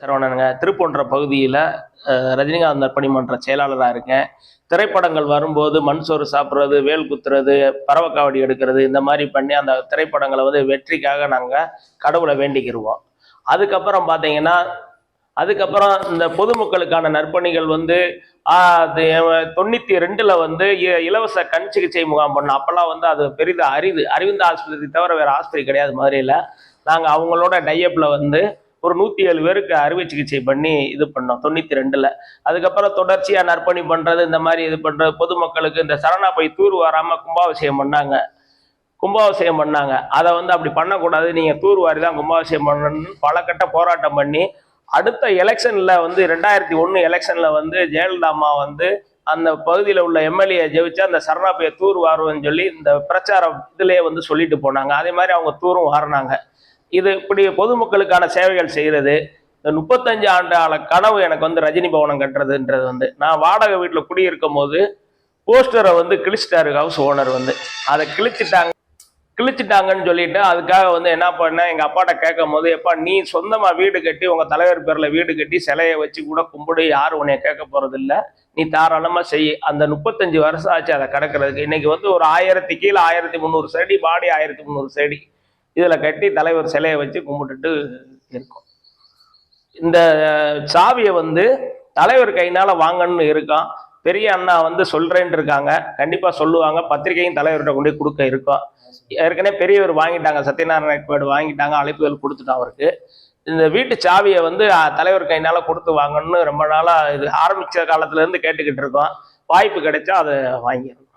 சரவணனுங்க. திருப்பூன்ற பகுதியில் ரஜினிகாந்த் நற்பணி மன்ற செயலாளராக இருக்கேன். திரைப்படங்கள் வரும்போது மண் சோறு சாப்பிட்றது, வேல் குத்துறது, பறவைக்காவடி எடுக்கிறது, இந்த மாதிரி பண்ணி அந்த திரைப்படங்களை வந்து வெற்றிக்காக நாங்கள் கடவுளை வேண்டிக்கிருவோம். அதுக்கப்புறம் பார்த்தீங்கன்னா, அதுக்கப்புறம் இந்த பொதுமக்களுக்கான நற்பணிகள் வந்து 92ல் வந்து இலவச கண் சிகிச்சை முகாம் பண்ணோம். அப்போல்லாம் வந்து அது பெரிதாக அரவிந்த் ஆஸ்பத்திரி தவிர வேறு ஆஸ்பத்திரி கிடையாது மதுரையில். நாங்கள் அவங்களோட டையப்பில் வந்து ஒரு 107 பேருக்கு அறுவை சிகிச்சை பண்ணி இது பண்ணோம் 92ல். அதுக்கப்புறம் தொடர்ச்சியாக நற்பணி பண்ணுறது, இந்த மாதிரி இது பண்ணுறது, பொதுமக்களுக்கு இந்த சரணா போய் தூர் வராமல் கும்பாபிஷேகம் பண்ணாங்க. அதை வந்து அப்படி பண்ணக்கூடாது, நீங்கள் தூர் வாரி தான் கும்பாபிஷேகம் பண்ணணும்னு பல கட்ட போராட்டம் பண்ணி அடுத்த எலெக்ஷனில் வந்து 2001 எலெக்ஷனில் வந்து ஜெயலலிதா அம்மா வந்து அந்த பகுதியில் உள்ள எம்எல்ஏ ஜெயிச்சு அந்த சரணா போய் தூர் வாருன்னு சொல்லி இந்த பிரச்சாரம் இதிலே வந்து சொல்லிட்டு போனாங்க. அதே மாதிரி அவங்க தூரும் வாரினாங்க. இது இப்படி பொதுமக்களுக்கான சேவைகள் செய்கிறது. இந்த 35 ஆண்டு கனவு எனக்கு வந்து ரஜினி பவனம் கட்டுறதுன்றது வந்து, நான் வாடகை வீட்டில் குடியிருக்கும் போது போஸ்டரை வந்து கிழிச்சிட்டாரு ஹவுஸ் ஓனர் வந்து. அதை கிழிச்சிட்டாங்கன்னு சொல்லிட்டு அதுக்காக வந்து என்ன பண்ணேன், எங்கள் அப்பாட்ட கேட்கும் போது, எப்பா நீ சொந்தமாக வீடு கட்டி உங்கள் தலைவர் பேரில் வீடு கட்டி சிலையை வச்சு கூட கும்பிடு, யாரும் உன்னைய கேட்க போகிறது இல்லை, நீ தாராளமாக செய். அந்த 35 வருஷம் ஆச்சு அதை கிடக்கிறதுக்கு. இன்னைக்கு வந்து ஒரு 1000 கீழே 1300 செடி, பாடி 1300 செடி இதில் கட்டி தலைவர் சிலையை வச்சு கும்பிட்டுட்டு இருக்கோம். இந்த சாவியை வந்து தலைவர் கையினால் வாங்கன்னு இருக்கான். பெரிய அண்ணா வந்து சொல்கிறேன்னு இருக்காங்க, கண்டிப்பாக சொல்லுவாங்க. பத்திரிகையும் தலைவர்கிட்ட கொண்டு போய் கொடுக்க இருக்கோம். ஏற்கனவே பெரியவர் வாங்கிட்டாங்க, சத்யநாராயண ஏற்பாடு வாங்கிட்டாங்க, அழைப்புகள் கொடுத்துட்டோம் அவருக்கு. இந்த வீட்டு சாவியை வந்து தலைவர் கையினால் கொடுத்து வாங்கணும்னு ரொம்ப நாளாக இது ஆரம்பித்த காலத்துலேருந்து கேட்டுக்கிட்டு இருக்கோம். வாய்ப்பு கிடைச்சா அதை வாங்கிடணும்.